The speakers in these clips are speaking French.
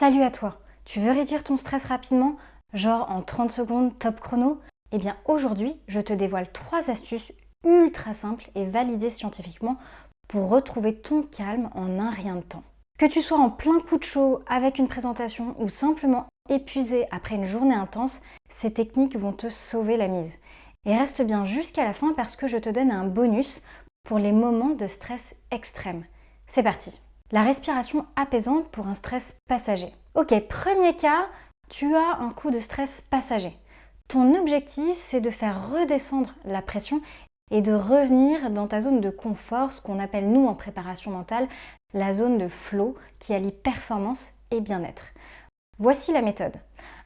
Salut à toi! Tu veux réduire ton stress rapidement, genre en 30 secondes top chrono? Eh bien aujourd'hui, je te dévoile 3 astuces ultra simples et validées scientifiquement pour retrouver ton calme en un rien de temps. Que tu sois en plein coup de chaud avec une présentation ou simplement épuisé après une journée intense, ces techniques vont te sauver la mise. Et reste bien jusqu'à la fin parce que je te donne un bonus pour les moments de stress extrême. C'est parti! La respiration apaisante pour un stress passager. Ok, premier cas, tu as un coup de stress passager. Ton objectif, c'est de faire redescendre la pression et de revenir dans ta zone de confort, ce qu'on appelle nous en préparation mentale, la zone de flow qui allie performance et bien-être. Voici la méthode.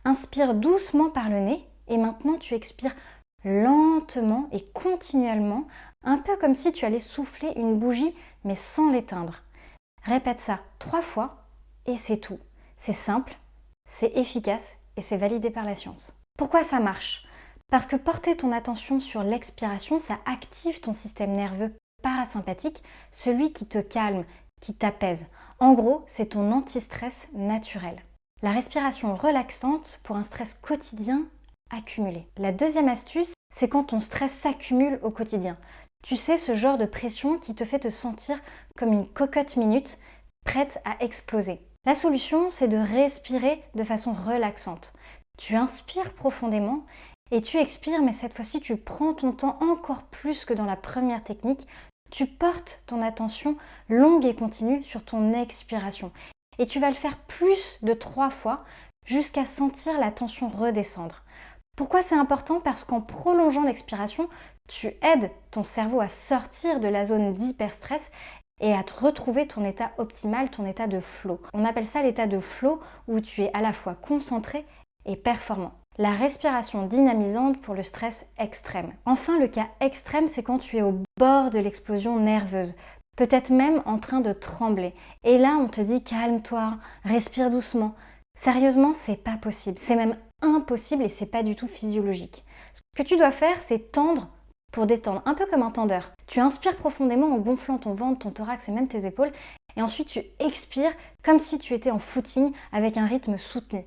Inspire doucement par le nez et maintenant tu expires lentement et continuellement, un peu comme si tu allais souffler une bougie mais sans l'éteindre. Répète ça 3 fois et c'est tout. C'est simple, c'est efficace et c'est validé par la science. Pourquoi ça marche? Parce que porter ton attention sur l'expiration, ça active ton système nerveux parasympathique, celui qui te calme, qui t'apaise. En gros, c'est ton anti-stress naturel. La respiration relaxante pour un stress quotidien accumulé. La deuxième astuce, c'est quand ton stress s'accumule au quotidien. Tu sais, ce genre de pression qui te fait te sentir comme une cocotte minute, prête à exploser. La solution, c'est de respirer de façon relaxante. Tu inspires profondément et tu expires, mais cette fois-ci, tu prends ton temps encore plus que dans la première technique. Tu portes ton attention longue et continue sur ton expiration. Et tu vas le faire plus de 3 fois jusqu'à sentir la tension redescendre. Pourquoi c'est important? Parce qu'en prolongeant l'expiration, tu aides ton cerveau à sortir de la zone d'hyperstress et à te retrouver ton état optimal, ton état de flow. On appelle ça l'état de flow où tu es à la fois concentré et performant. La respiration dynamisante pour le stress extrême. Enfin, le cas extrême, c'est quand tu es au bord de l'explosion nerveuse, peut-être même en train de trembler. Et là, on te dit calme-toi, respire doucement. Sérieusement, c'est pas possible. C'est même impossible et c'est pas du tout physiologique. Ce que tu dois faire, c'est tendre pour détendre, un peu comme un tendeur. Tu inspires profondément en gonflant ton ventre, ton thorax et même tes épaules et ensuite tu expires comme si tu étais en footing avec un rythme soutenu.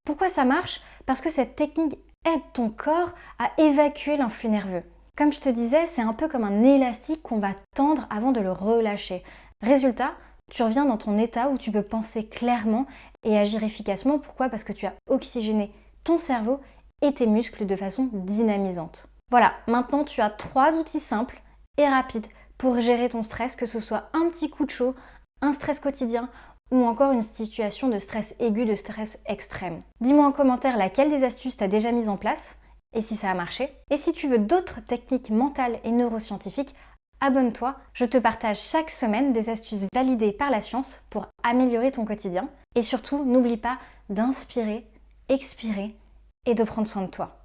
Pourquoi ça marche? Parce que cette technique aide ton corps à évacuer l'influx nerveux. Comme je te disais, c'est un peu comme un élastique qu'on va tendre avant de le relâcher. Résultat, tu reviens dans ton état où tu peux penser clairement et agir efficacement. Pourquoi? Parce que tu as oxygéné ton cerveau et tes muscles de façon dynamisante. Voilà, maintenant tu as 3 outils simples et rapides pour gérer ton stress, que ce soit un petit coup de chaud, un stress quotidien ou encore une situation de stress aigu, de stress extrême. Dis-moi en commentaire laquelle des astuces tu as déjà mise en place et si ça a marché. Et si tu veux d'autres techniques mentales et neuroscientifiques, abonne-toi, je te partage chaque semaine des astuces validées par la science pour améliorer ton quotidien. Et surtout, n'oublie pas d'inspirer, expirer et de prendre soin de toi.